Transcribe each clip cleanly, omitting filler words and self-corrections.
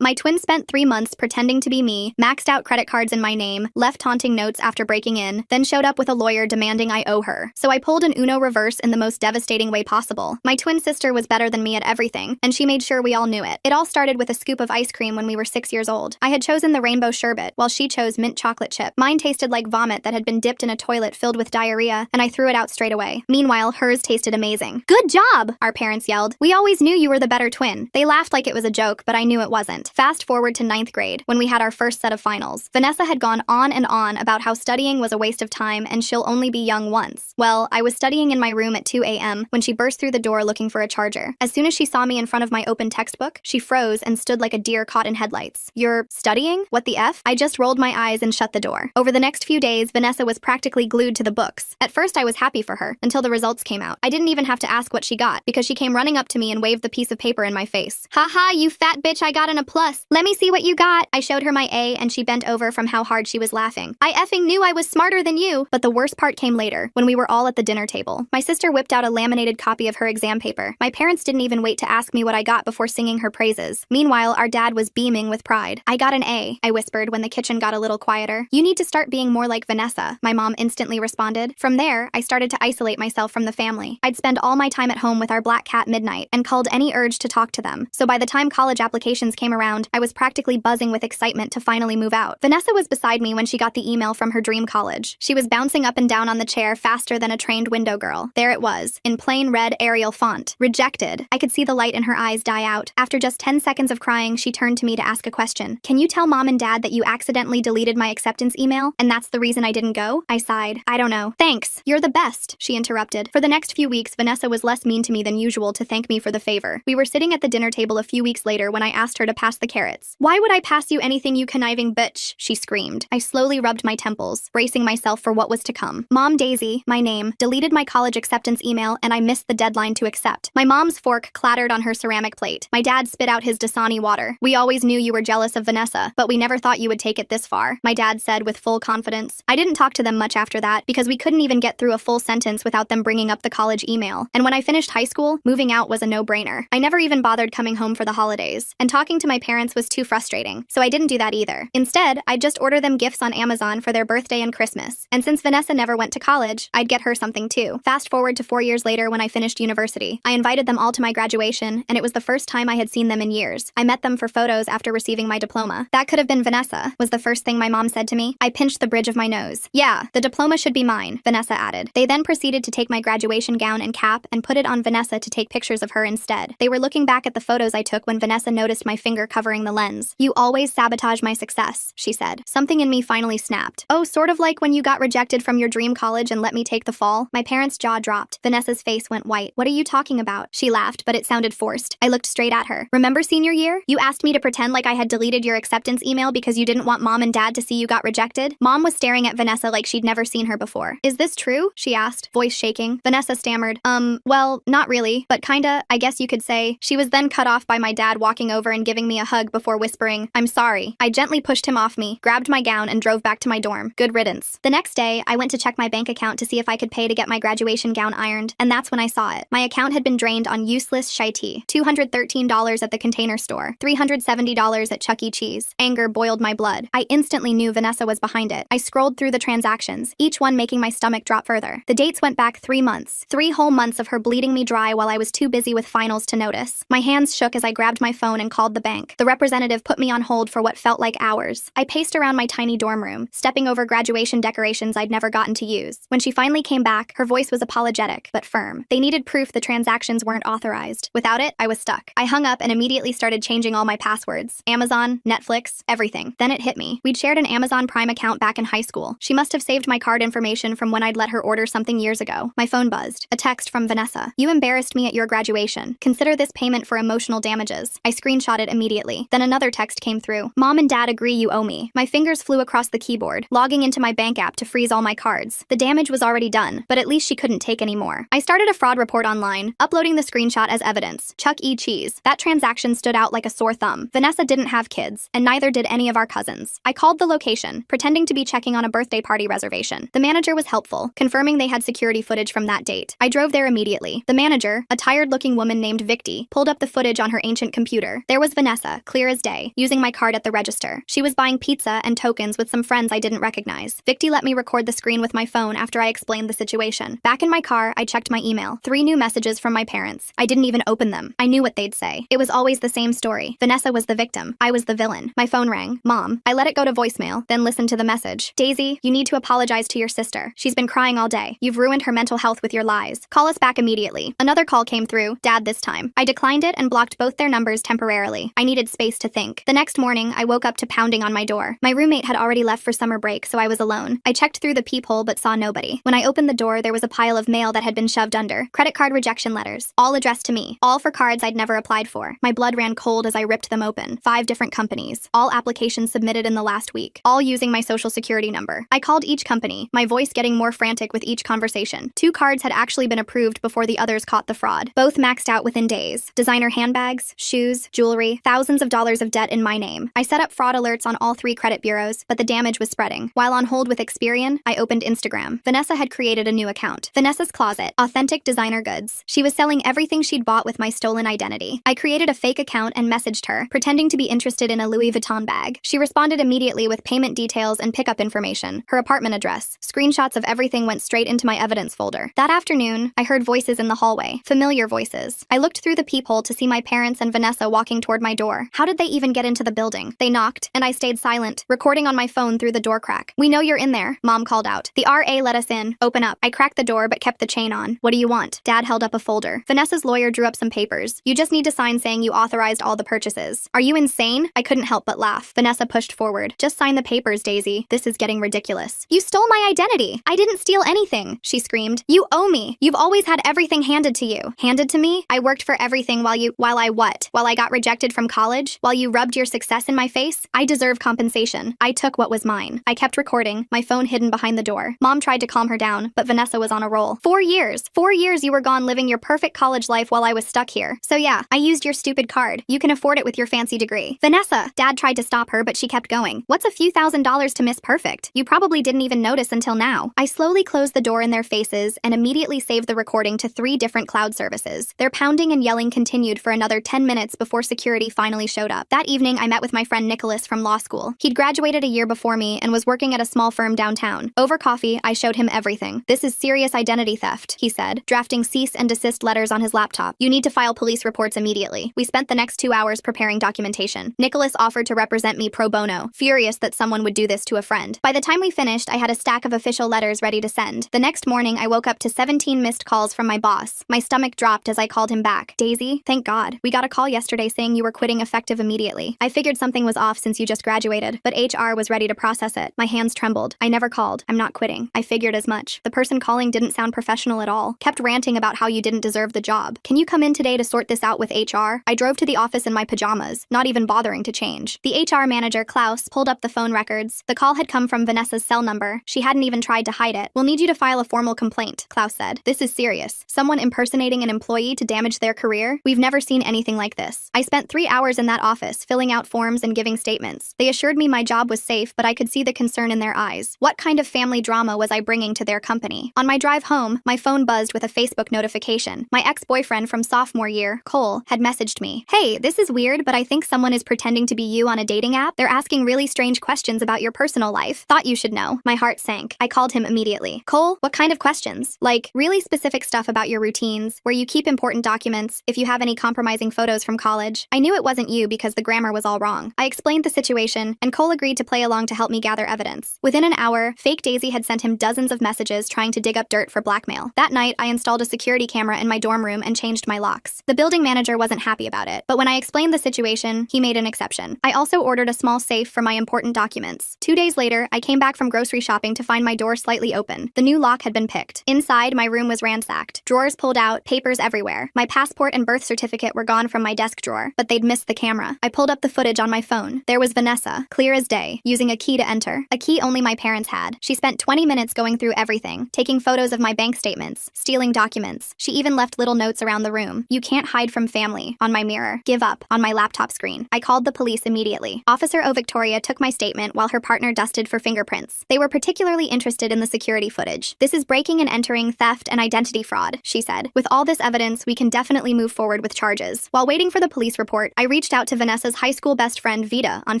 My twin spent 3 months pretending to be me, maxed out credit cards in my name, left taunting notes after breaking in, then showed up with a lawyer demanding I owe her. So I pulled an Uno reverse in the most devastating way possible. My twin sister was better than me at everything, and she made sure we all knew it. It all started with a scoop of ice cream when we were 6 years old. I had chosen the rainbow sherbet, while she chose mint chocolate chip. Mine tasted like vomit that had been dipped in a toilet filled with diarrhea, and I threw it out straight away. Meanwhile, hers tasted amazing. "Good job!" our parents yelled. "We always knew you were the better twin." They laughed like it was a joke, but I knew it wasn't. Fast forward to 9th grade, when we had our first set of finals. Vanessa had gone on and on about how studying was a waste of time and she'll only be young once. Well, I was studying in my room at 2 a.m. when she burst through the door looking for a charger. As soon as she saw me in front of my open textbook, she froze and stood like a deer caught in headlights. "You're studying? What the F?" I just rolled my eyes and shut the door. Over the next few days, Vanessa was practically glued to the books. At first, I was happy for her, until the results came out. I didn't even have to ask what she got, because she came running up to me and waved the piece of paper in my face. "Haha, you fat bitch, I got an A+. Let me see what you got." I showed her my A and she bent over from how hard she was laughing. "I effing knew I was smarter than you." But the worst part came later, when we were all at the dinner table. My sister whipped out a laminated copy of her exam paper. My parents didn't even wait to ask me what I got before singing her praises. Meanwhile, our dad was beaming with pride. "I got an A," I whispered when the kitchen got a little quieter. "You need to start being more like Vanessa," my mom instantly responded. From there, I started to isolate myself from the family. I'd spend all my time at home with our black cat Midnight and culled any urge to talk to them. So by the time college applications came around, I was practically buzzing with excitement to finally move out. Vanessa was beside me when she got the email from her dream college. She was bouncing up and down on the chair faster than a trained window girl. There it was, in plain red Arial font. "Rejected." I could see the light in her eyes die out. After just 10 seconds of crying, she turned to me to ask a question. "Can you tell mom and dad that you accidentally deleted my acceptance email, and that's the reason I didn't go?" I sighed. "I don't know." "Thanks. You're the best," she interrupted. For the next few weeks, Vanessa was less mean to me than usual to thank me for the favor. We were sitting at the dinner table a few weeks later when I asked her to pass the carrots. "Why would I pass you anything, you conniving bitch?" she screamed. I slowly rubbed my temples, bracing myself for what was to come. Mom Daisy, my name, deleted my college acceptance email and I missed the deadline to accept. My mom's fork clattered on her ceramic plate. My dad spit out his Dasani water. "We always knew you were jealous of Vanessa, but we never thought you would take it this far," my dad said with full confidence. I didn't talk to them much after that because we couldn't even get through a full sentence without them bringing up the college email. And when I finished high school, moving out was a no-brainer. I never even bothered coming home for the holidays, and talking to my parents was too frustrating, so I didn't do that either. Instead, I'd just order them gifts on Amazon for their birthday and Christmas. And since Vanessa never went to college, I'd get her something too. Fast forward to 4 years later when I finished university. I invited them all to my graduation, and it was the first time I had seen them in years. I met them for photos after receiving my diploma. "That could have been Vanessa," was the first thing my mom said to me. I pinched the bridge of my nose. "Yeah, the diploma should be mine," Vanessa added. They then proceeded to take my graduation gown and cap and put it on Vanessa to take pictures of her instead. They were looking back at the photos I took when Vanessa noticed my finger covering the lens. "You always sabotage my success," she said. Something in me finally snapped. "Oh, sort of like when you got rejected from your dream college and let me take the fall?" My parents' jaw dropped. Vanessa's face went white. "What are you talking about?" She laughed, but it sounded forced. I looked straight at her. "Remember senior year? You asked me to pretend like I had deleted your acceptance email because you didn't want mom and dad to see you got rejected?" Mom was staring at Vanessa like she'd never seen her before. "Is this true?" she asked, voice shaking. Vanessa stammered, Well, not really, but kinda, I guess you could say." She was then cut off by my dad walking over and giving me a hug before whispering, "I'm sorry." I gently pushed him off me, grabbed my gown, and drove back to my dorm. Good riddance. The next day, I went to check my bank account to see if I could pay to get my graduation gown ironed, and that's when I saw it. My account had been drained on useless shite. $213 at the Container Store, $370 at Chuck E. Cheese. Anger boiled my blood. I instantly knew Vanessa was behind it. I scrolled through the transactions, each one making my stomach drop further. The dates went back 3 months. 3 whole months of her bleeding me dry while I was too busy with finals to notice. My hands shook as I grabbed my phone and called the bank. The representative put me on hold for what felt like hours. I paced around my tiny dorm room, stepping over graduation decorations I'd never gotten to use. When she finally came back, her voice was apologetic, but firm. They needed proof the transactions weren't authorized. Without it, I was stuck. I hung up and immediately started changing all my passwords. Amazon, Netflix, everything. Then it hit me. We'd shared an Amazon Prime account back in high school. She must have saved my card information from when I'd let her order something years ago. My phone buzzed. A text from Vanessa. "You embarrassed me at your graduation. Consider this payment for emotional damages." I screenshot it immediately. Then another text came through. "Mom and dad agree you owe me." My fingers flew across the keyboard, logging into my bank app to freeze all my cards. The damage was already done, but at least she couldn't take any more. I started a fraud report online, uploading the screenshot as evidence. Chuck E. Cheese. That transaction stood out like a sore thumb. Vanessa didn't have kids, and neither did any of our cousins. I called the location, pretending to be checking on a birthday party reservation. The manager was helpful, confirming they had security footage from that date. I drove there immediately. The manager, a tired-looking woman named Victi, pulled up the footage on her ancient computer. There was Vanessa, Vanessa, clear as day, using my card at the register. She was buying pizza and tokens with some friends I didn't recognize. Victi let me record the screen with my phone after I explained the situation. Back in my car, I checked my email. 3 new messages from my parents. I didn't even open them. I knew what they'd say. It was always the same story. Vanessa was the victim. I was the villain. My phone rang. Mom. I let it go to voicemail, then listened to the message. Daisy, you need to apologize to your sister. She's been crying all day. You've ruined her mental health with your lies. Call us back immediately. Another call came through. Dad this time. I declined it and blocked both their numbers temporarily. I needed space to think. The next morning, I woke up to pounding on my door. My roommate had already left for summer break, so I was alone. I checked through the peephole but saw nobody. When I opened the door, there was a pile of mail that had been shoved under. Credit card rejection letters. All addressed to me. All for cards I'd never applied for. My blood ran cold as I ripped them open. 5 different companies. All applications submitted in the last week. All using my social security number. I called each company, my voice getting more frantic with each conversation. 2 cards had actually been approved before the others caught the fraud. Both maxed out within days. Designer handbags, shoes, jewelry, thousands of dollars of debt in my name. I set up fraud alerts on all 3 credit bureaus, but the damage was spreading. While on hold with Experian, I opened Instagram. Vanessa had created a new account. Vanessa's Closet. Authentic designer goods. She was selling everything she'd bought with my stolen identity. I created a fake account and messaged her, pretending to be interested in a Louis Vuitton bag. She responded immediately with payment details and pickup information, her apartment address. Screenshots of everything went straight into my evidence folder. That afternoon, I heard voices in the hallway. Familiar voices. I looked through the peephole to see my parents and Vanessa walking toward my door. How did they even get into the building? They knocked, and I stayed silent, recording on my phone through the door crack. "We know you're in there," Mom called out. "The RA let us in. Open up." I cracked the door but kept the chain on. "What do you want?" Dad held up a folder. Vanessa's lawyer drew up some papers. "You just need to sign saying you authorized all the purchases." "Are you insane?" I couldn't help but laugh. Vanessa pushed forward. "Just sign the papers, Daisy. This is getting ridiculous." "You stole my identity. I didn't steal anything," she screamed. "You owe me. You've always had everything handed to you." "Handed to me? I worked for everything while I what? While I got rejected from college? While you rubbed your success in my face? I deserve compensation. I took what was mine." I kept recording, my phone hidden behind the door. Mom tried to calm her down, but Vanessa was on a roll. 4 years. 4 years you were gone living your perfect college life while I was stuck here. So yeah, I used your stupid card. You can afford it with your fancy degree. Vanessa! Dad tried to stop her, but she kept going. "What's a few $1,000s to Miss Perfect? You probably didn't even notice until now." I slowly closed the door in their faces and immediately saved the recording to 3 different cloud services. Their pounding and yelling continued for another 10 minutes before security finally showed up. That evening, I met with my friend Nicholas from law school. He'd graduated a year before me and was working at a small firm downtown. Over coffee, I showed him everything. "This is serious identity theft," he said, drafting cease and desist letters on his laptop. "You need to file police reports immediately." We spent the next 2 hours preparing documentation. Nicholas offered to represent me pro bono, furious that someone would do this to a friend. By the time we finished, I had a stack of official letters ready to send. The next morning, I woke up to 17 missed calls from my boss. My stomach dropped as I called him back. "Daisy, thank God. We got a call yesterday saying you were quitting effective immediately. I figured something was off since you just graduated, but HR was ready to process it." My hands trembled. "I never called. I'm not quitting. I figured as much." The person calling didn't sound professional at all. Kept ranting about how you didn't deserve the job. "Can you come in today to sort this out with HR?" I drove to the office in my pajamas, not even bothering to change. The HR manager, Klaus, pulled up the phone records. The call had come from Vanessa's cell number. She hadn't even tried to hide it. "We'll need you to file a formal complaint," Klaus said. "This is serious. Someone impersonating an employee to damage their career? We've never seen anything like this." I spent 3 hours in that office, filling out forms and giving statements. They assured me my job was safe, but I could see the concern in their eyes. What kind of family drama was I bringing to their company? On my drive home, my phone buzzed with a Facebook notification. My ex-boyfriend from sophomore year, Cole, had messaged me. "Hey, this is weird, but I think someone is pretending to be you on a dating app. They're asking really strange questions about your personal life. Thought you should know." My heart sank. I called him immediately. "Cole, what kind of questions?" "Like, really specific stuff about your routines, where you keep important documents, if you have any compromising photos from college." I knew it wasn't you because the grammar was all wrong. I explained the situation, and Cole agreed to play along to help me gather evidence. Within an hour, fake Daisy had sent him dozens of messages trying to dig up dirt for blackmail. That night, I installed a security camera in my dorm room and changed my locks. The building manager wasn't happy about it, but when I explained the situation, he made an exception. I also ordered a small safe for my important documents. 2 days later, I came back from grocery shopping to find my door slightly open. The new lock had been picked. Inside, my room was ransacked. Drawers pulled out, papers everywhere. My passport and birth certificate were gone from my desk drawer, but they'd missed the camera. I pulled up the footage on my phone. There was Vanessa, clear as day, using a key to enter. A key only my parents had. She spent 20 minutes going through everything, taking photos of my bank statements, stealing documents. She even left little notes around the room. "You can't hide from family," on my mirror. "Give up," on my laptop screen. I called the police immediately. Officer O. Victoria took my statement while her partner dusted for fingerprints. They were particularly interested in the security footage. "This is breaking and entering, theft, and identity fraud," she said. "With all this evidence, we can definitely move forward with charges." While waiting for the police report, I reached out to Vanessa's high school best friend Vita on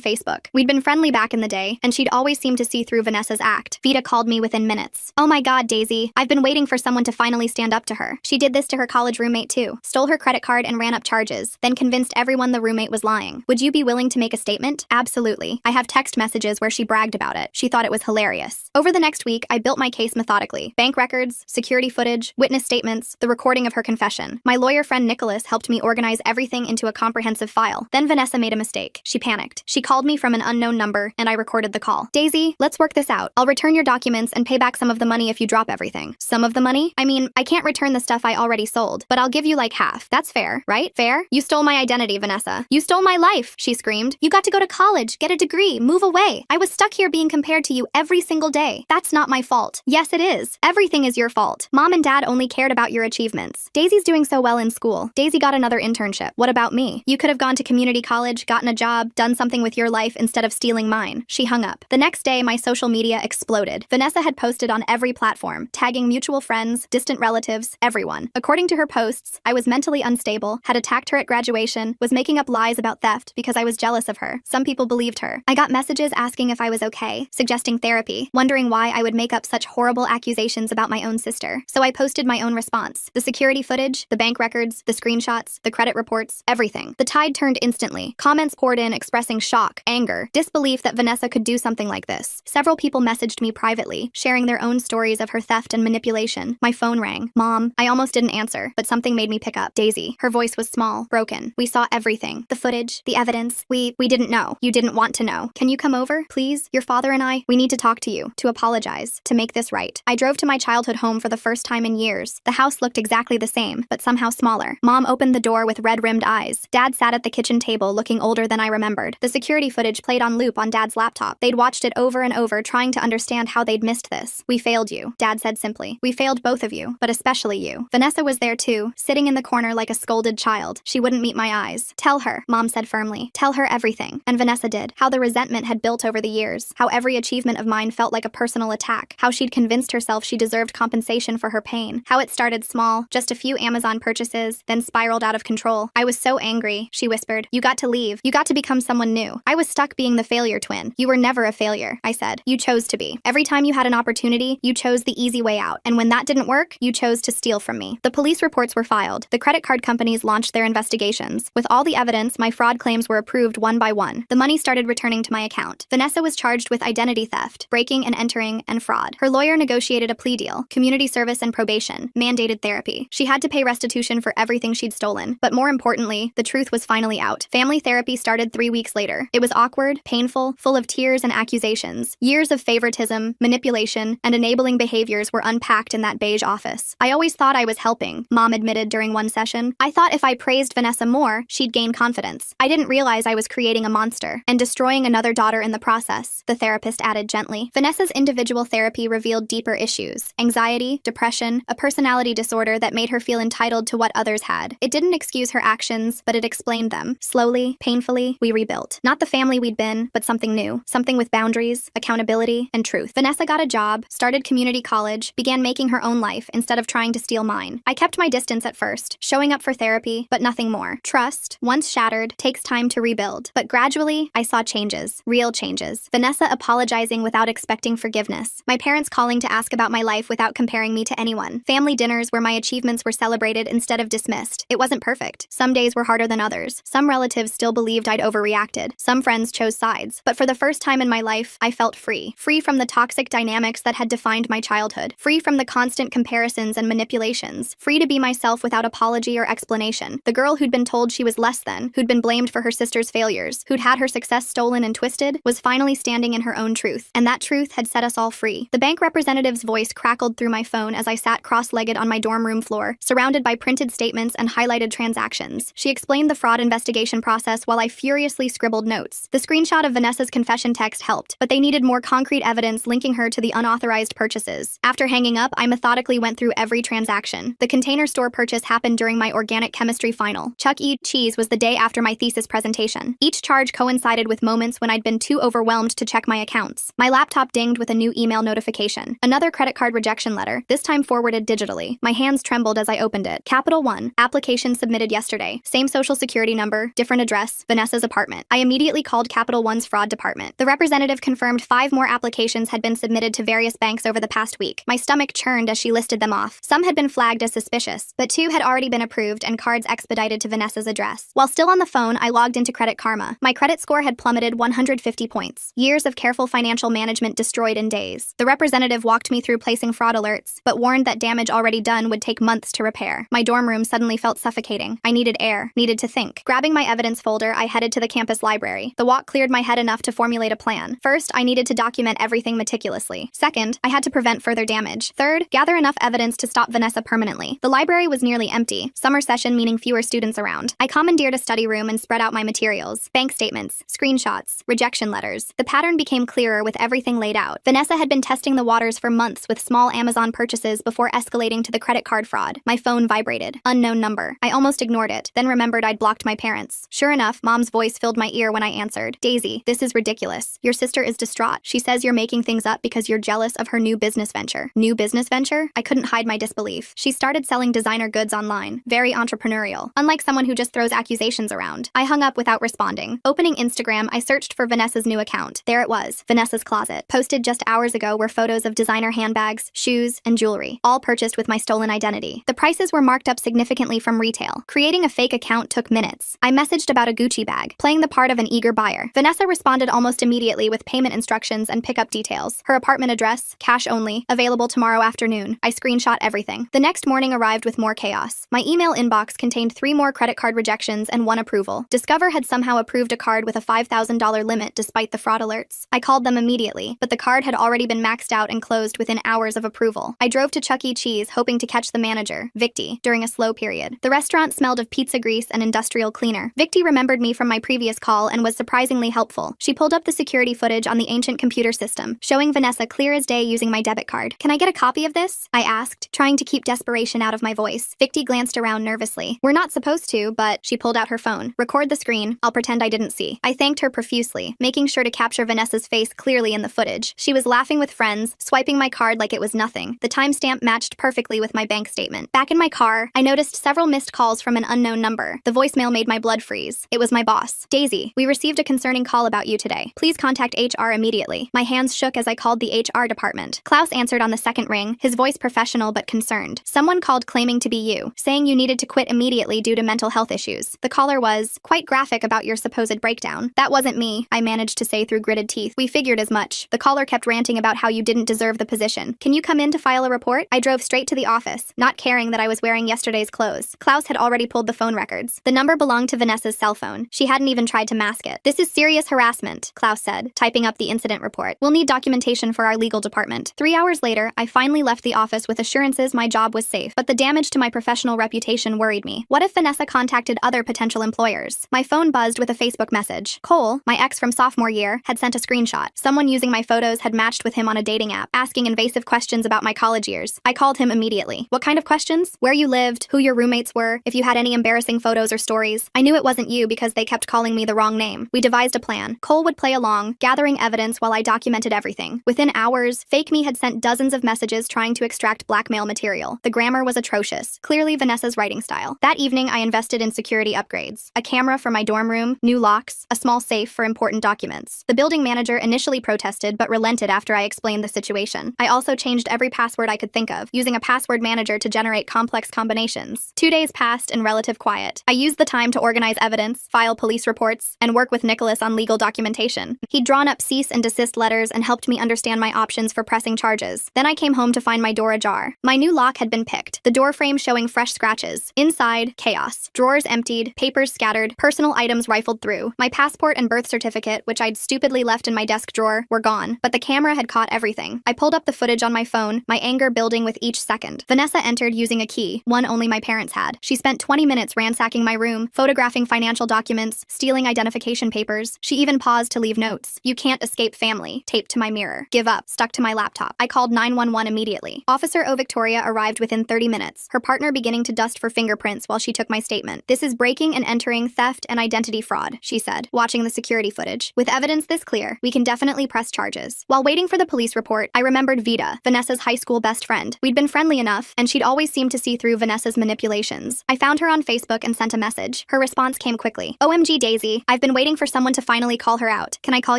Facebook. We'd been friendly back in the day, and she'd always seemed to see through Vanessa's act. Vita called me within minutes. "Oh my god, Daisy, I've been waiting for someone to finally stand up to her. She did this to her college roommate too. Stole her credit card and ran up charges, then convinced everyone the roommate was lying. Would you be willing to make a statement?" "Absolutely. I have text messages where she bragged about it. She thought it was hilarious." Over the next week, I built my case methodically. Bank records, security footage, witness statements, the recording of her confession. My lawyer friend Nicholas helped me organize everything into a comprehensive file. Then Vanessa made a mistake. She panicked. She called me from an unknown number, and I recorded the call. "Daisy, let's work this out. I'll return your documents and pay back some of the money if you drop everything." "Some of the money? I mean, I can't return the stuff I already sold, but I'll give you like half. That's fair, right? Fair? You stole my identity, Vanessa. You stole my life," she screamed. "You got to go to college, get a degree, move away. I was stuck here being compared to you every single day. That's not my fault." "Yes, it is. Everything is your fault. Mom and Dad only cared about your achievements. Daisy's doing so well in school. Daisy got another internship. What about me? You could have gone to community college, gotten a job, done something with your life instead of stealing mine." She hung up. The next day, my social media exploded. Vanessa had posted on every platform, tagging mutual friends, distant relatives, everyone. According to her posts, I was mentally unstable, had attacked her at graduation, was making up lies about theft because I was jealous of her. Some people believed her. I got messages asking if I was okay, suggesting therapy, wondering why I would make up such horrible accusations about my own sister. So I posted my own response. The security footage, the bank records, the screenshots, the credit reports, everything. The tide turned instantly. Comments poured in expressing shock, anger, disbelief that Vanessa could do something like this. Several people messaged me privately, sharing their own stories of her theft and manipulation. My phone rang. "Mom." I almost didn't answer, but something made me pick up. "Daisy." Her voice was small, broken. "We saw everything. The footage, the evidence. We didn't know. You didn't want to know. Can you come over, please? Your father and I, we need to talk to you, to apologize, to make this right." I drove to my childhood home for the first time in years. The house looked exactly the same, but somehow smaller. Mom opened the door with red-rimmed eyes. Dad sat at the kitchen table looking older than I remembered. The security footage played on loop on Dad's laptop. They'd watched it over and over, trying to understand how they'd missed this. "We failed you," Dad said simply. "We failed both of you, but especially you." Vanessa was there too, sitting in the corner like a scolded child. She wouldn't meet my eyes. "Tell her," Mom said firmly. "Tell her everything." And Vanessa did. How the resentment had built over the years. How every achievement of mine felt like a personal attack. How she'd convinced herself she deserved compensation for her pain. How it started small, just a few Amazon purchases, then spiraled out of control. "I was so angry," she whispered. "You got to leave. You got to become someone new. I was stuck being the failure twin." "You were never a failure," I said. "You chose to be. Every time you had an opportunity, you chose the easy way out. And when that didn't work, you chose to steal from me." The police reports were filed. The credit card companies launched their investigations. With all the evidence, my fraud claims were approved one by one. The money started returning to my account. Vanessa was charged with identity theft, breaking and entering, and fraud. Her lawyer negotiated a plea deal, community service and probation, mandated therapy. She had to pay restitution for everything she'd stolen. But more importantly, the truth was finally out. Family therapy started 3 weeks later. It was awkward, painful, full of tears and accusations. Years of favoritism, manipulation, and enabling behaviors were unpacked in that beige office. "I always thought I was helping," Mom admitted during one session. "I thought if I praised Vanessa more, she'd gain confidence. I didn't realize I was creating a monster and destroying another daughter in the process," the therapist added gently. Vanessa's individual therapy revealed deeper issues: anxiety, depression, a personality disorder that made her feel entitled to what others had. It didn't excuse her actions, but it explained them. Slowly, painfully, we rebuilt. Not the family we'd been, but something new. Something with boundaries, accountability, and truth. Vanessa got a job, started community college, began making her own life instead of trying to steal mine. I kept my distance at first, showing up for therapy, but nothing more. Trust, once shattered, takes time to rebuild. But gradually, I saw changes. Real changes. Vanessa apologizing without expecting forgiveness. My parents calling to ask about my life without comparing me to anyone. Family dinners where my achievements were celebrated instead of dismissed. It wasn't perfect. Some days were harder than others. Some relatives still believed I'd overreacted. Some friends chose sides. But for the first time in my life, I felt free. Free from the toxic dynamics that had defined my childhood. Free from the constant comparisons and manipulations. Free to be myself without apology or explanation. The girl who'd been told she was less than, who'd been blamed for her sister's failures, who'd had her success stolen and twisted, was finally standing in her own truth. And that truth had set us all free. The bank representative's voice crackled through my phone as I sat cross-legged on my dorm room floor, surrounded by printed statements and highlighted transactions. She explained the fraud investigation process while I furiously scribbled notes. The screenshot of Vanessa's confession text helped, but they needed more concrete evidence linking her to the unauthorized purchases. After hanging up, I methodically went through every transaction. The Container Store purchase happened during my organic chemistry final. Chuck E. Cheese was the day after my thesis presentation. Each charge coincided with moments when I'd been too overwhelmed to check my accounts. My laptop dinged with a new email notification. Another credit card rejection letter, this time forwarded digitally. My hands trembled as I opened it. Capital One, application submitted yesterday. Same social security number number, different address, Vanessa's apartment. I immediately called Capital One's fraud department. The representative confirmed 5 more applications had been submitted to various banks over the past week. My stomach churned as she listed them off. Some had been flagged as suspicious, but 2 had already been approved and cards expedited to Vanessa's address. While still on the phone, I logged into Credit Karma. My credit score had plummeted 150 points. Years of careful financial management destroyed in days. The representative walked me through placing fraud alerts, but warned that damage already done would take months to repair. My dorm room suddenly felt suffocating. I needed air, needed to think. Grabbing my evidence folder, I headed to the campus library. The walk cleared my head enough to formulate a plan. First, I needed to document everything meticulously. Second, I had to prevent further damage. Third, gather enough evidence to stop Vanessa permanently. The library was nearly empty, summer session meaning fewer students around. I commandeered a study room and spread out my materials, bank statements, screenshots, rejection letters. The pattern became clearer with everything laid out. Vanessa had been testing the waters for months with small Amazon purchases before escalating to the credit card fraud. My phone vibrated. Unknown number. I almost ignored it, then remembered I'd blocked my parents. Sure enough, Mom's voice filled my ear when I answered. Daisy, this is ridiculous. Your sister is distraught. She says you're making things up because you're jealous of her new business venture. New business venture? I couldn't hide my disbelief. She started selling designer goods online. Very entrepreneurial. Unlike someone who just throws accusations around. I hung up without responding. Opening Instagram, I searched for Vanessa's new account. There it was. Vanessa's Closet. Posted just hours ago were photos of designer handbags, shoes, and jewelry, all purchased with my stolen identity. The prices were marked up significantly from retail. Creating a fake account took minutes. I messaged about a Gucci bag, playing the part of an eager buyer. Vanessa responded almost immediately with payment instructions and pickup details. Her apartment address, cash only, available tomorrow afternoon. I screenshot everything. The next morning arrived with more chaos. My email inbox contained 3 more credit card rejections and 1 approval. Discover had somehow approved a card with a $5,000 limit despite the fraud alerts. I called them immediately, but the card had already been maxed out and closed within hours of approval. I drove to Chuck E. Cheese hoping to catch the manager, Victi, during a slow period. The restaurant smelled of pizza grease and industrial cleaner. Victi remembered me from my previous call and was surprisingly helpful. She pulled up the security footage on the ancient computer system, showing Vanessa clear as day using my debit card. Can I get a copy of this? I asked, trying to keep desperation out of my voice. Victi glanced around nervously. We're not supposed to, but she pulled out her phone. Record the screen. I'll pretend I didn't see. I thanked her profusely, making sure to capture Vanessa's face clearly in the footage. She was laughing with friends, swiping my card like it was nothing. The timestamp matched perfectly with my bank statement. Back in my car, I noticed several missed calls from an unknown number. The voicemail made my blood freeze. It was my boss. Daisy, we received a concerning call about you today. Please contact HR immediately. My hands shook as I called the HR department. Klaus answered on the second ring, his voice professional but concerned. Someone called claiming to be you, saying you needed to quit immediately due to mental health issues. The caller was quite graphic about your supposed breakdown. That wasn't me, I managed to say through gritted teeth. We figured as much. The caller kept ranting about how you didn't deserve the position. Can you come in to file a report? I drove straight to the office, not caring that I was wearing yesterday's clothes. Klaus had already pulled the phone records. The number belonged to Vanessa's cell phone. She hadn't even tried to mask it. This is serious harassment, Klaus said, typing up the incident report. We'll need documentation for our legal department. 3 hours later, I finally left the office with assurances my job was safe, but the damage to my professional reputation worried me. What if Vanessa contacted other potential employers? My phone buzzed with a Facebook message. Cole, my ex from sophomore year, had sent a screenshot. Someone using my photos had matched with him on a dating app, asking invasive questions about my college years. I called him immediately. What kind of questions? Where you lived, who your roommates were, if you had any embarrassing photos or stories. I knew it wasn't you because they kept calling me the wrong name. We devised a plan. Cole would play along, gathering evidence while I documented everything. Within hours, fake me had sent dozens of messages trying to extract blackmail material. The grammar was atrocious. Clearly Vanessa's writing style. That evening, I invested in security upgrades. A camera for my dorm room, new locks, a small safe for important documents. The building manager initially protested but relented after I explained the situation. I also changed every password I could think of, using a password manager to generate complex combinations. 2 days passed in relative quiet. I used the time to organize evidence, file police reports, and work with Nicholas on legal documentation. He'd drawn up cease and desist letters and helped me understand my options for pressing charges. Then I came home to find my door ajar. My new lock had been picked, the door frame showing fresh scratches. Inside, chaos. Drawers emptied, papers scattered, personal items rifled through. My passport and birth certificate, which I'd stupidly left in my desk drawer, were gone, but the camera had caught everything. I pulled up the footage on my phone, my anger building with each second. Vanessa entered using a key, one only my parents had. She spent 20 minutes ransacking my room, photographing financial documents, stealing identification papers. She even paused to leave notes. You can't escape family, taped to my mirror. Give up, stuck to my laptop. I called 911 immediately. Officer O. Victoria arrived within 30 minutes, her partner beginning to dust for fingerprints while she took my statement. This is breaking and entering, theft, and identity fraud, she said, watching the security footage. With evidence this clear, we can definitely press charges. While waiting for the police report, I remembered Vita, Vanessa's high school best friend. We'd been friendly enough, and she'd always seemed to see through Vanessa's manipulations. I found her on Facebook and sent a message. Her response came quickly. OMG Daisy, I've been waiting for someone to finally call her out. Can I call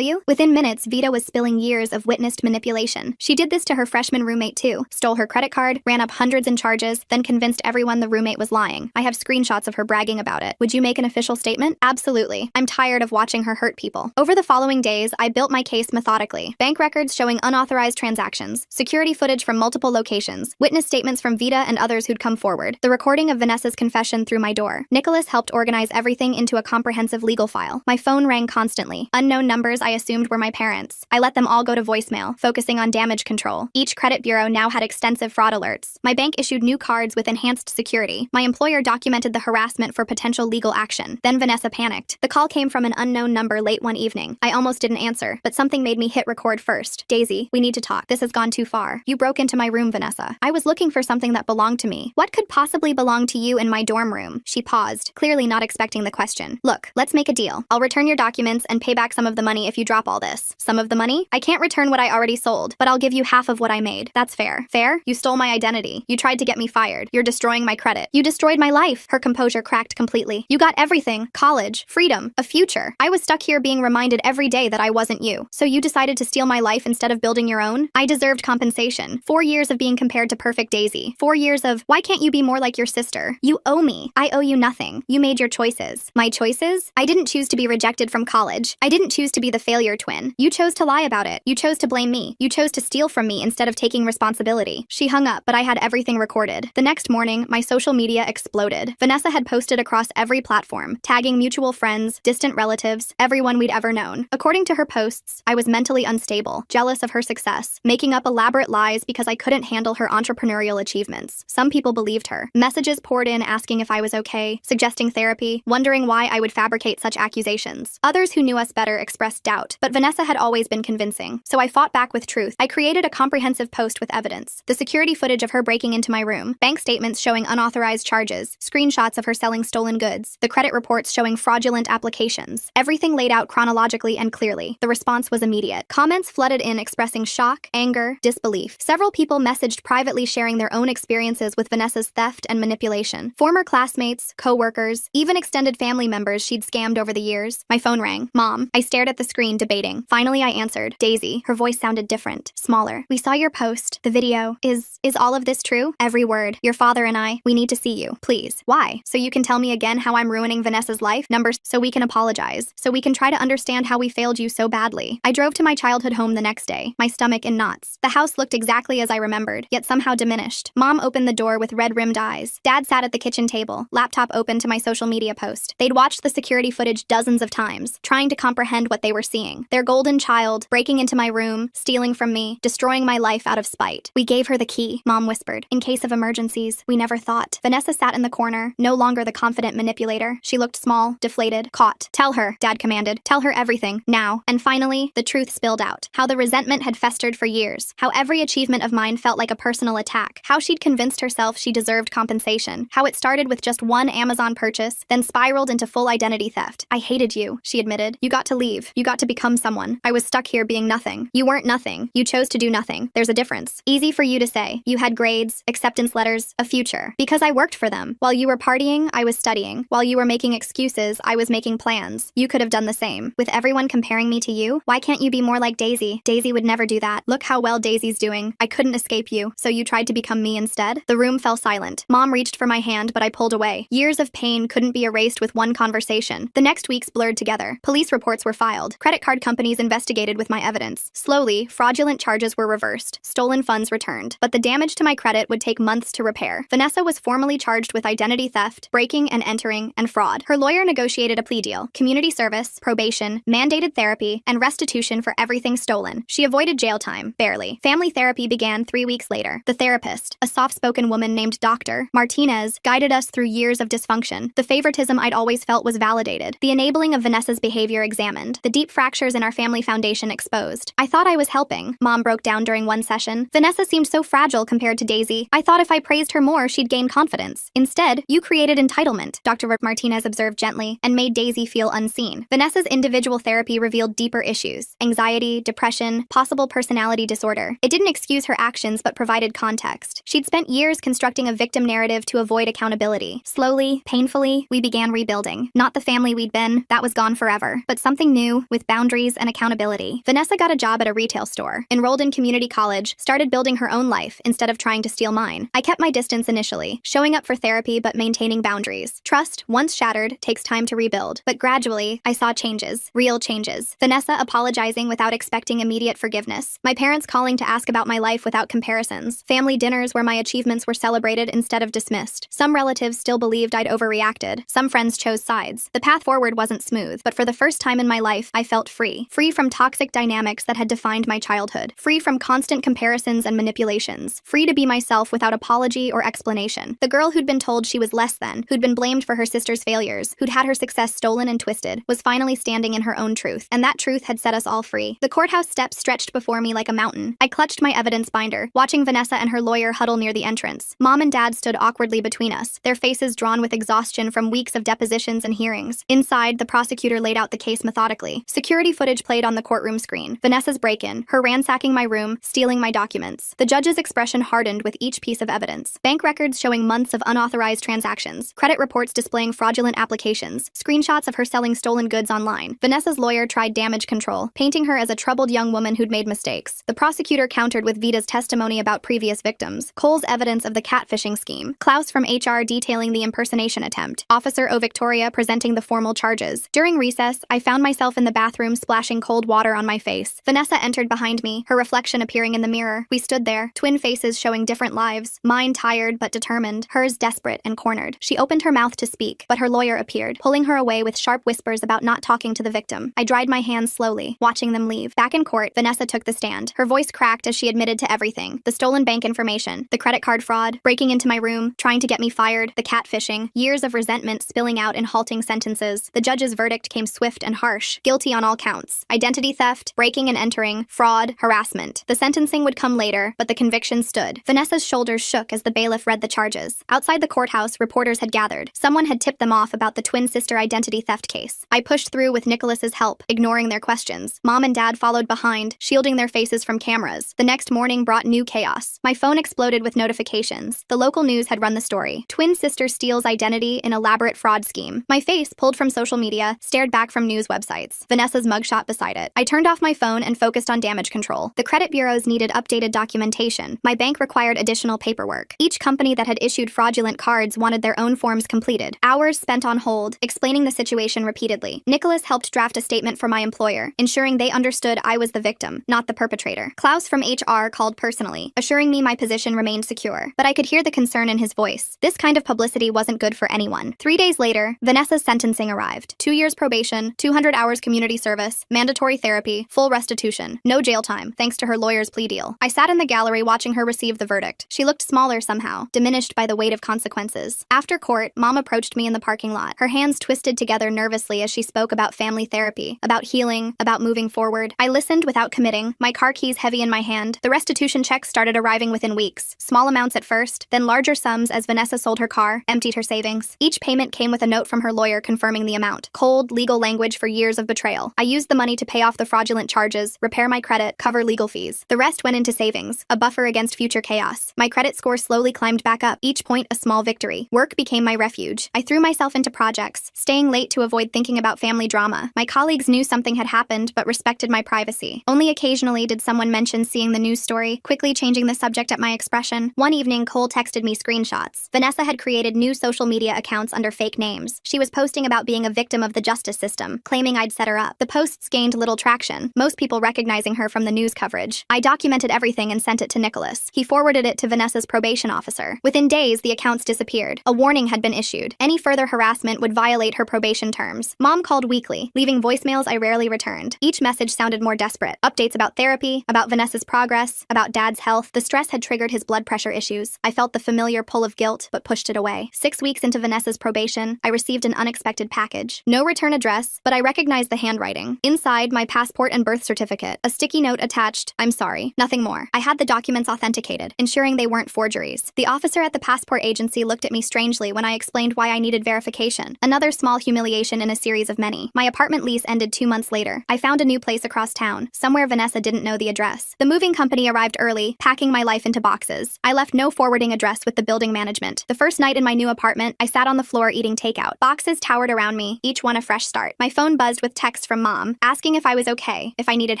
you? Within minutes, Vita was spilling years of witnessed manipulation. She did this to her freshman roommate too. Stole her credit card, ran up hundreds in charges, then convinced everyone the roommate was lying. I have screenshots of her bragging about it. Would you make an official statement? Absolutely. I'm tired of watching her hurt people. Over the following days, I built my case methodically. Bank records showing unauthorized transactions, security footage from multiple locations, witness statements from Vita and others who'd come forward, the recording of Vanessa's confession through my door. Nicholas helped organize everything into a comprehensive legal file. My phone rang constantly. Unknown numbers I assumed were my parents. I let them all go to voicemail, focusing on damage control. Each credit bureau now had extensive fraud alerts. My bank issued new cards with enhanced security. My employer documented the harassment for potential legal action. Then Vanessa panicked. The call came from an unknown number late one evening. I almost didn't answer, but something made me hit record first. Daisy, we need to talk. This has gone too far. You broke into my room, Vanessa. I was looking for something that belonged to me. What could possibly belong to you in my dorm room? She paused, clearly not expecting the question. Look, let's make a deal. I'll return your documents and pay back some of the money if you drop all this. Some of the money? I can't return what I already sold, but I'll give you half of what I made. That's fair. Fair? You stole my identity. You tried to get me fired. You're destroying my credit. You destroyed my life. Her composure cracked completely. You got everything. College, freedom, a future. I was stuck here being reminded every day that I wasn't you. So you decided to steal my life instead of building your own? I deserved compensation. 4 years of being compared to perfect Daisy. 4 years of, why can't you be more like your sister? You owe me. I owe you nothing. You made your choices. My choices? I didn't choose to be rejected from college. I didn't choose to be the failure twin. You chose to lie about it. You chose to blame me. You chose to steal from me instead of taking responsibility. She hung up, but I had everything recorded. The next morning, my social media exploded. Vanessa had posted across every platform, tagging mutual friends, distant relatives, everyone we'd ever known. According to her posts, I was mentally unstable, jealous of her success, making up elaborate lies because I couldn't handle her entrepreneurial achievements. Some people believed her. Messages poured in asking if I was okay, suggesting therapy, wondering why I would fabricate such accusations. Others who knew us better expressed doubt, but Vanessa had always been convincing. So I fought back with truth. I created a comprehensive post with evidence. The security footage of her breaking into my room, bank statements showing unauthorized charges, screenshots of her selling stolen goods, the credit reports showing fraudulent applications. Everything laid out chronologically and clearly. The response was immediate. Comments flooded in expressing shock, anger, disbelief. Several people messaged privately sharing their own experiences with Vanessa's theft and manipulation. Former classmates, co-workers, even extended family members she'd scammed over the years. My phone rang. Mom. I stared at the screen, debating. Finally, I answered. Daisy. Her voice sounded different, smaller. We saw your post, the video. Is all of this true? Every word. Your father and I, we need to see you. Please. Why? So you can tell me again how I'm ruining Vanessa's life? Numbers. So we can apologize. So we can try to understand how we failed you so badly. I drove to my childhood home the next day, my stomach in knots. The house looked exactly as I remembered, yet somehow diminished. Mom opened the door with red-rimmed eyes. Dad sat at the kitchen table, laptop open to my social media post. They'd watched the security footage dozens of times, trying to comprehend what they were seeing. Their golden child, breaking into my room, stealing from me, destroying my life out of spite. We gave her the key, Mom whispered. In case of emergencies, we never thought. Vanessa sat in the corner, no longer the confident manipulator. She looked small, deflated, caught. Tell her, Dad commanded. Tell her everything, now. And finally, the truth spilled out. How the resentment had festered for years. How every achievement of mine felt like a personal attack. How she'd convinced herself she deserved compensation. How it started with just one Amazon purchase, then spiraled into full identity theft. I hated you, she admitted. You got to leave. You got to become someone. I was stuck here being nothing. You weren't nothing. You chose to do nothing. There's a difference. Easy for you to say. You had grades, acceptance letters, a future. Because I worked for them. While you were partying, I was studying. While you were making excuses, I was making plans. You could have done the same. With everyone comparing me to you, why can't you be more like Daisy? Daisy would never do that. Look how well Daisy's doing. I couldn't escape you, so you tried to become me instead? The room fell silent. Mom reached for my hand, but I pulled away. Years of pain couldn't be erased with one conversation. The next weeks blurred together. Police reports were filed. Credit card companies investigated with my evidence. Slowly, fraudulent charges were reversed. Stolen funds returned. But the damage to my credit would take months to repair. Vanessa was formally charged with identity theft, breaking and entering, and fraud. Her lawyer negotiated a plea deal, community service, probation, mandated therapy, and restitution for everything stolen. She avoided jail time, barely. Family therapy began 3 weeks later. The therapist, a soft-spoken woman named Dr. Martinez, guided us through years of dysfunction. The favoritism I'd always felt was validated. The enabling of Vanessa's behavior examined. The deep fractures in our family foundation exposed. I thought I was helping. Mom broke down during one session. Vanessa seemed so fragile compared to Daisy. I thought if I praised her more, she'd gain confidence. Instead, you created entitlement, Dr. Martinez observed gently, and made Daisy feel unseen. Vanessa's individual therapy revealed deeper issues. Anxiety, depression, possible personality disorder. It didn't excuse her actions but provided context. She'd spent years constructing a victim narrative to avoid accountability. Slowly, painfully, Slowly, we began rebuilding. Not the family we'd been, that was gone forever, but something new, with boundaries and accountability. Vanessa got a job at a retail store, enrolled in community college, started building her own life instead of trying to steal mine. I kept my distance initially, showing up for therapy but maintaining boundaries. Trust, once shattered, takes time to rebuild. But gradually, I saw changes. Real changes. Vanessa apologizing without expecting immediate forgiveness. My parents calling to ask about my life without comparisons. Family dinners where my achievements were celebrated instead of dismissed. Some relatives still believed I'd overreacted. Some friends chose sides. The path forward wasn't smooth, but for the first time in my life, I felt free. Free from toxic dynamics that had defined my childhood. Free from constant comparisons and manipulations. Free to be myself without apology or explanation. The girl who'd been told she was less than, who'd been blamed for her sister's failures, who'd had her success stolen and twisted, was finally standing in her own truth, and that truth had set us all free. The courthouse steps stretched before me like a mountain. I clutched my evidence binder, watching Vanessa and her lawyer huddle near the entrance. Mom and Dad stood awkwardly between us, their faces drawn with exhaustion from weeks of depositions and hearings. Inside, the prosecutor laid out the case methodically. Security footage played on the courtroom screen. Vanessa's break-in, her ransacking my room, stealing my documents. The judge's expression hardened with each piece of evidence. Bank records showing months of unauthorized transactions. Credit reports displaying fraudulent applications. Screenshots of her selling stolen goods online. Vanessa's lawyer tried damage control, painting her as a troubled young woman who'd made mistakes. The prosecutor countered with Vita's testimony about previous victims. Cole's evidence of the catfishing scheme. Klaus from HR detailing the impersonation attempt. Officer O. Victoria presenting the formal charges. During recess, I found myself in the bathroom splashing cold water on my face. Vanessa entered behind me, her reflection appearing in the mirror. We stood there, twin faces showing different lives. Mine tired but determined, hers desperate and cornered. She opened her mouth to speak, but her lawyer appeared, pulling her away with sharp whispers about not talking to the victim. I dried my hands slowly, watching them leave. Back in court, Vanessa took the stand. Her voice cracked as she admitted to everything. The stolen bank information, the credit card fraud, breaking into my room, trying to get me fired, the catfishing, years of resentment spilling out in halting sentences. The judge's verdict came swift and harsh, guilty on all counts. Identity theft, breaking and entering, fraud, harassment. The sentencing would come later, but the conviction stood. Vanessa's shoulders shook as the bailiff read the charges. Outside the courthouse, reporters had gathered. Someone had tipped them off about the twin sister identity theft case. I pushed through with Nicholas's help, ignoring their questions. Mom and Dad followed behind, shielding their faces from cameras. The next morning brought new chaos. My phone exploded with notifications. The local news had run the story. Twin sister steals identity in elaborate fraud scheme. My face, pulled from social media, stared back from news websites. Vanessa's mugshot beside it. I turned off my phone and focused on damage control. The credit bureaus needed updated documentation. My bank required additional paperwork. Each company that had issued fraudulent cards wanted their own forms completed. Hours spent on hold, explaining the situation repeatedly. Nicholas helped draft a statement for my employer, ensuring they understood I was the victim, not the perpetrator. Klaus from HR called personally, assuring me my position remained secure. But I could hear the concern in his voice. This kind of publicity wasn't good for anyone. 3 days later, Vanessa's sentencing arrived. 2 years probation, 200 hours community service, mandatory therapy, full restitution. No jail time, thanks to her lawyer's plea deal. I sat in the gallery watching her receive the verdict. She looked smaller somehow, diminished by the weight of consequences. After court, Mom approached me in the parking lot, her hands twisted together nervously as she spoke about family therapy, about healing, about moving forward. I listened without committing, my car keys heavy in my hand. The restitution checks started arriving within weeks. Small amounts at first, then larger sums as Vanessa sold her car, emptied her savings. Each payment came with a note from her lawyer confirming the amount. Cold, legal language for years of betrayal. I used the money to pay off the fraudulent charges, repair my credit, cover legal fees. The rest went into savings, a buffer against future chaos. My credit score slowly climbed back up, each point a small victory. Work became my refuge. I threw myself into projects, staying late to avoid thinking about family drama. My colleagues knew something had happened but respected my privacy. Only occasionally did someone mention seeing the news story, quickly changing the subject at my expression. One evening, Cole texted me screenshots. Vanessa had created new social media accounts under fake names. She was posting about being a victim of the justice system, claiming I'd set her up. The posts gained little traction, most people recognizing her from the news coverage. I documented everything and sent it to Nicholas. He forwarded it to Vanessa's probation officer. Within days, the accounts disappeared. A warning had been issued. Any further harassment would violate her probation terms. Mom called weekly, leaving voicemails I rarely returned. Each message sounded more desperate. Updates about therapy, about Vanessa's progress, about Dad's health. The stress had triggered his blood pressure issues. I felt the familiar pull of guilt, but pushed it away. 6 weeks into Vanessa's probation, I received an unexpected package. No return address, but I recognized the handwriting. Inside, my passport and birth certificate. A sticky note attached, "I'm sorry." Nothing more. I had the documents authenticated, ensuring they weren't forgeries. The officer at the passport agency looked at me strangely when I explained why I needed verification. Another small humiliation in a series of many. My apartment lease ended 2 months later. I found a new place across town, somewhere Vanessa didn't know the address. The moving company arrived early, packing my life into boxes. I left no forwarding address with the building management. The first night in my new apartment, I sat on the floor eating takeout. Boxes towered around me, each one a fresh start. My phone buzzed with texts from Mom, asking if I was okay, if I needed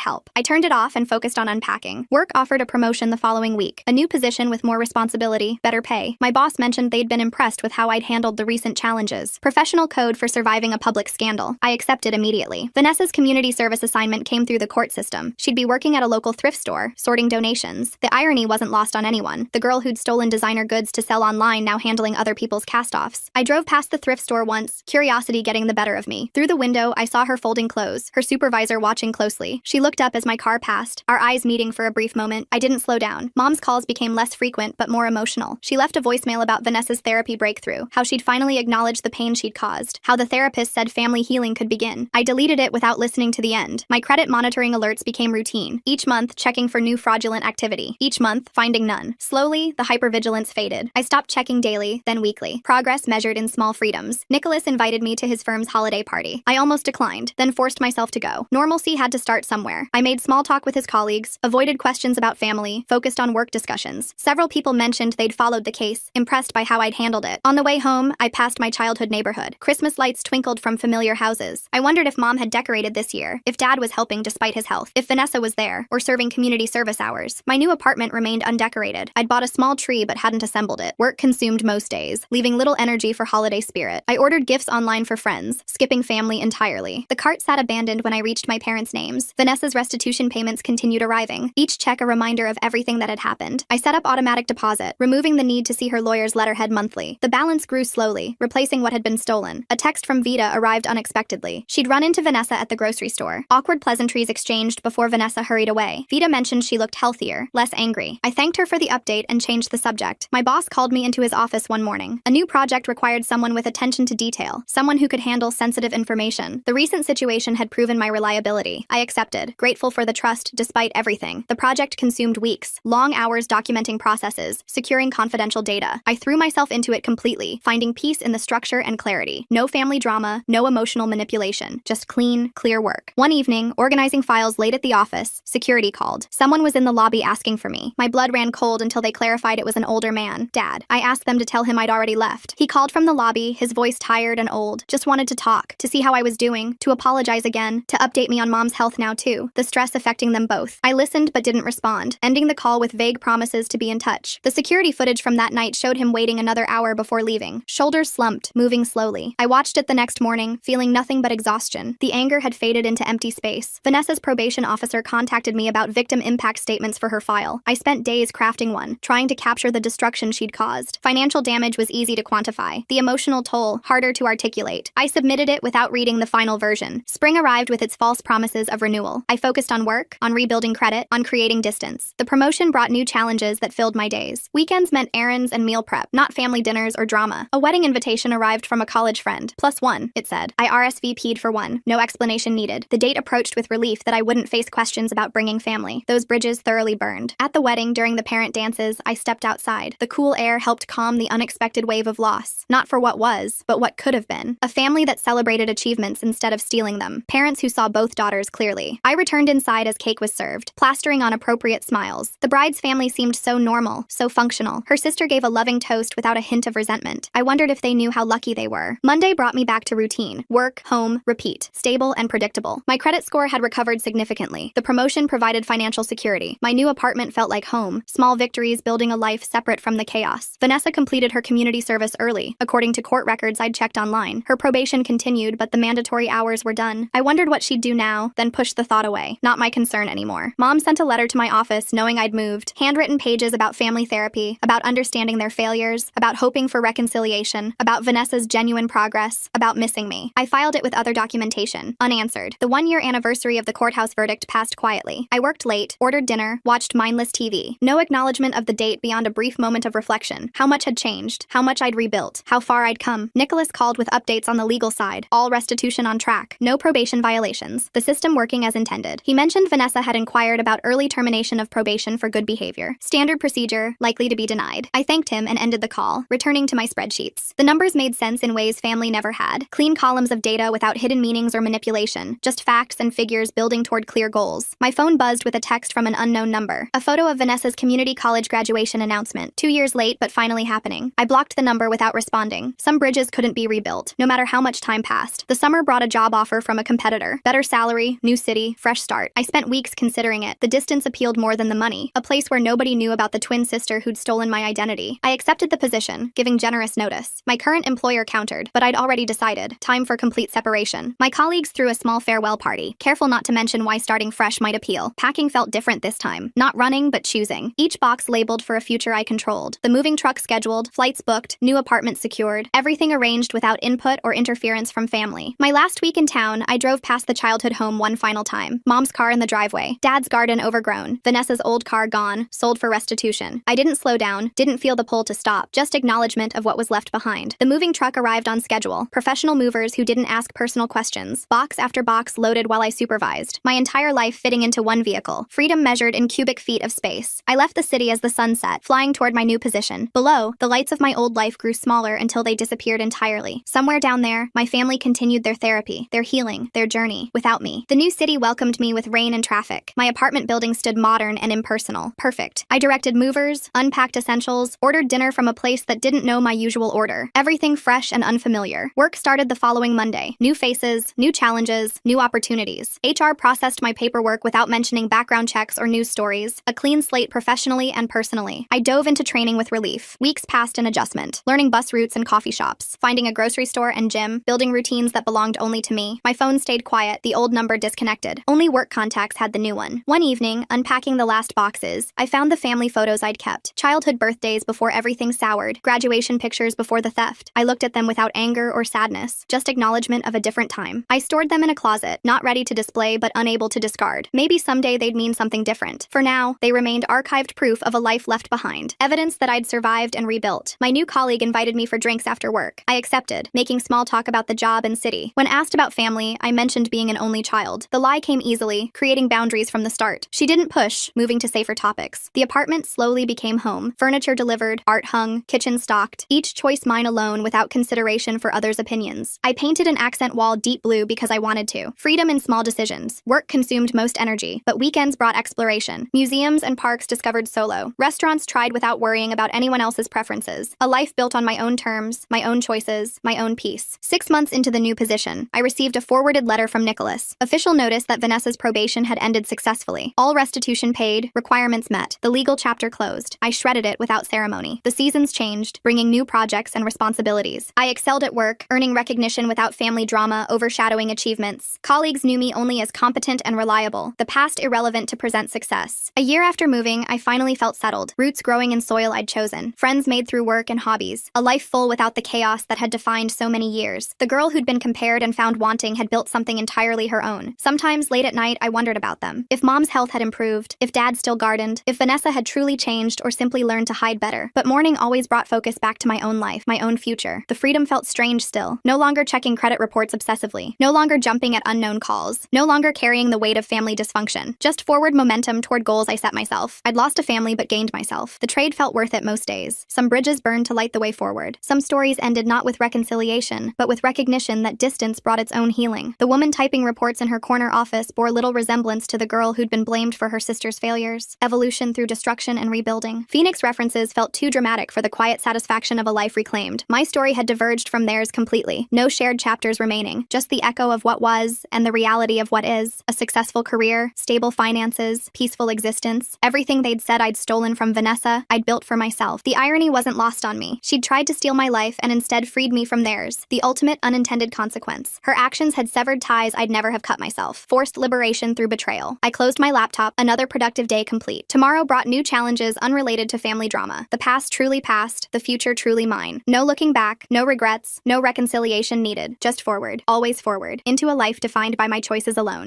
help. I turned it off and focused on unpacking. Work offered a promotion the following week, a new position with more responsibility, better pay. My boss mentioned they'd been impressed with how I'd handled the recent challenges. Professional code for surviving a public scandal. I accepted immediately. Vanessa's community service assignment came through the court system. She'd be working at a local thrift store, sorting donations. The irony wasn't lost on anyone. The girl who'd stolen designer goods to sell online now handling other people's cast-offs. I drove past the thrift store once, curiosity getting the better of me. Through the window, I saw her folding clothes, her supervisor watching closely. She looked up as my car passed, our eyes meeting for a brief moment. I didn't slow down. Mom's calls became less frequent but more emotional. She left a voicemail about Vanessa's therapy breakthrough, how she'd finally acknowledged the pain she'd caused, how the therapist said family healing could begin. I deleted it without listening to the end. My credit monitoring alerts became routine. Each month, checking for new fraudulent activity. Each month, finding none. Slowly, the hypervigilance faded. I stopped checking daily, then weekly. Progress measured in small freedoms. Nicholas invited me to his firm's holiday party. I almost declined, then forced myself to go. Normalcy had to start somewhere. I made small talk with his colleagues, avoided questions about family, focused on work discussions. Several people mentioned they'd followed the case, impressed by how I'd handled it. On the way home, I passed my childhood neighborhood. Christmas lights twinkled from familiar houses. I wondered if Mom had decorated this year, if Dad was helping despite his health, if Vanessa was there, or serving community service hours. My new apartment remained undecorated. I'd bought a small tree but hadn't assembled it. Work consumed most days, leaving little energy for holiday spirit. I ordered gifts online for friends, skipping family entirely. The cart sat abandoned when I reached my parents' names. Vanessa's restitution payments continued arriving, each check a reminder of everything that had happened. I set up automatic deposit, removing the need to see her lawyer's letterhead monthly. The balance grew slowly, replacing what had been stolen. A text from Vita arrived unexpectedly. She'd run into Vanessa at the grocery store. Awkward pleasantries exchanged before Vanessa hurried away. Vita mentioned she looked healthier, less angry. I thanked her for the update and changed the subject. My boss called me into his office one morning. A new project required someone with attention to detail, someone who could handle sensitive information. The recent situation had proven my reliability. I accepted, grateful for the trust despite everything. The project consumed weeks, long hours documenting processes, securing confidential data. I threw myself into it completely, finding peace in the structure and clarity. No family drama, no emotional manipulation, just clean, clear work. One evening, organizing files late at the office, security called. Someone was in the lobby asking for me. My blood ran cold until they clarified it was an older man, Dad. I asked them to tell him I'd already left. He called from the lobby, his voice tired and old, just wanted to talk, to see how I was doing, to apologize again, to update me on Mom's health now too, the stress affecting them both. I listened but didn't respond, ending the call with vague promises to be in touch. The security footage from that night showed him waiting another hour before leaving, shoulders slumped, moving slowly. I watched it the next morning, feeling nothing but exhaustion. The anger had faded into empty space. Vanessa's probation officer contacted me about victim impact statements for her file. I spent days crafting one, trying to capture the destruction she'd caused. Financial damage was easy to quantify. The emotional toll, harder to articulate. I submitted it without reading the final version. Spring arrived with its false promises of renewal. I focused on work, on rebuilding credit, on creating distance. The promotion brought new challenges that filled my days. Weekends meant errands and meal prep, not family dinners or drama. A wedding invitation arrived from a college friend. +1, it said. I RSVP'd for one. No explanation needed. The date approached with relief that I wouldn't face questions about bringing family. Those bridges thoroughly burned. At the wedding, during the parent dances, I stepped outside. The cool air helped calm the unexpected wave of loss. Not for what was, but what could have been. A family that celebrated achievements instead of stealing them. Parents who saw both daughters clearly. I returned inside as cake was served, plastering on appropriate smiles. The bride's family seemed so normal, so functional. Her sister gave a loving toast without a hint of resentment. I wondered if they knew how lucky they were. Monday brought me back to routine. Work, home, repeat. Stable and predictable. My credit score had recovered significantly. The promotion provided financial security. My new apartment felt like home. Small victories building a life separate from the chaos. Vanessa completed her community service early. According to court records I'd checked online. Her probation continued, but the mandatory hours were done. I wondered what she'd do now, then pushed the thought away. Not my concern anymore. Mom sent a letter to my office knowing I'd moved. Handwritten pages about family therapy, about understanding their failures, about hoping for reconciliation, about Vanessa's genuine progress, about missing me. I filed it with other documentation. Unanswered. The 1-year anniversary of the courthouse verdict passed quietly. I worked late, ordered dinner, watched mindless TV. No acknowledgement of the date beyond a brief moment of reflection. How much had changed, how much I'd rebuilt, how far I'd come. Nicholas called with updates on the legal side. All restitution on track. No probation violations. The system working as intended. He mentioned Vanessa had inquired about early termination of probation for good behavior. Standard procedure, likely to be denied. I thanked him and ended the call, returning to my spreadsheets. The numbers made sense in ways family never had. Clean columns of data without hidden meanings or manipulation. Just facts and figures building toward clear goals. My phone buzzed with a text from an unknown number. A photo of Vanessa's community college graduation announcement. 2 years late, but finally happening. I blocked the number without responding. ending. Some bridges couldn't be rebuilt, no matter how much time passed. The summer brought a job offer from a competitor. Better salary, new city, fresh start. I spent weeks considering it. The distance appealed more than the money. A place where nobody knew about the twin sister who'd stolen my identity. I accepted the position, giving generous notice. My current employer countered, but I'd already decided. Time for complete separation. My colleagues threw a small farewell party, careful not to mention why starting fresh might appeal. Packing felt different this time. Not running, but choosing. Each box labeled for a future I controlled. The moving truck scheduled, flights booked, new apartment secured, everything arranged without input or interference from family. My last week in town, I drove past the childhood home one final time. Mom's car in the driveway, Dad's garden overgrown, Vanessa's old car gone, sold for restitution. I didn't slow down, didn't feel the pull to stop, just acknowledgement of what was left behind. The moving truck arrived on schedule, professional movers who didn't ask personal questions, box after box loaded while I supervised. My entire life fitting into one vehicle, freedom measured in cubic feet of space. I left the city as the sun set, flying toward my new position. Below, the lights of my old life grew smaller until they disappeared entirely. Somewhere down there, my family continued their therapy, their healing, their journey, without me. The new city welcomed me with rain and traffic. My apartment building stood modern and impersonal. Perfect. I directed movers, unpacked essentials, ordered dinner from a place that didn't know my usual order. Everything fresh and unfamiliar. Work started the following Monday. New faces, new challenges, new opportunities. HR processed my paperwork without mentioning background checks or news stories. A clean slate professionally and personally. I dove into training with relief. Weeks passed in adjustment. Learning bus routes and coffee shops. Finding a grocery store and gym. Building routines that belonged only to me. My phone stayed quiet, the old number disconnected. Only work contacts had the new one. One evening, unpacking the last boxes, I found the family photos I'd kept. Childhood birthdays before everything soured. Graduation pictures before the theft. I looked at them without anger or sadness, just acknowledgement of a different time. I stored them in a closet, not ready to display but unable to discard. Maybe someday they'd mean something different. For now, they remained archived proof of a life left behind. Evidence that I'd survived and rebuilt. My new colleague invited me for drinks after work. I accepted, making small talk about the job and city. When asked about family, I mentioned being an only child. The lie came easily, creating boundaries from the start. She didn't push, moving to safer topics. The apartment slowly became home. Furniture delivered, art hung, kitchen stocked, each choice mine alone without consideration for others' opinions. I painted an accent wall deep blue because I wanted to. Freedom in small decisions. Work consumed most energy, but weekends brought exploration. Museums and parks discovered solo. Restaurants tried without worrying about anyone else's preferences. A life built on my own terms, my own choices, my own peace. 6 months into the new position, I received a forwarded letter from Nicholas. Official notice that Vanessa's probation had ended successfully. All restitution paid, requirements met. The legal chapter closed. I shredded it without ceremony. The seasons changed, bringing new projects and responsibilities. I excelled at work, earning recognition without family drama overshadowing achievements. Colleagues knew me only as competent and reliable, the past irrelevant to present success. A year after moving, I finally felt settled, roots growing in soil I'd chosen, friends made through work and hobbies, a life full without the chaos that had defined so many years. The girl who'd been compared and found wanting had built something entirely her own. Sometimes late at night, I wondered about them. If Mom's health had improved, if Dad still gardened, if Vanessa had truly changed or simply learned to hide better. But morning always brought focus back to my own life, my own future. The freedom felt strange still. No longer checking credit reports obsessively. No longer jumping at unknown calls. No longer carrying the weight of family dysfunction. Just forward momentum toward goals I set myself. I'd lost a family but gained myself. The trade felt worth it most days. Some bridges burned to light the way forward. Some stories ended not with reconciliation, but with recognition that distance brought its own healing. The woman typing reports in her corner office bore little resemblance to the girl who'd been blamed for her sister's failures. Evolution through destruction and rebuilding. Phoenix references felt too dramatic for the quiet satisfaction of a life reclaimed. My story had diverged from theirs completely. No shared chapters remaining. Just the echo of what was and the reality of what is. A successful career, stable finances, peaceful existence. Everything they'd said I'd stolen from Vanessa, I'd built for myself. The irony wasn't lost on me. She'd tried to steal my life and instead freed me from theirs. The ultimate unintended consequence. Her actions had severed ties I'd never have cut myself. Forced liberation through betrayal. I closed my laptop, another productive day complete. Tomorrow brought new challenges unrelated to family drama. The past truly past, the future truly mine. No looking back, no regrets, no reconciliation needed. Just forward. Always forward. Into a life defined by my choices alone.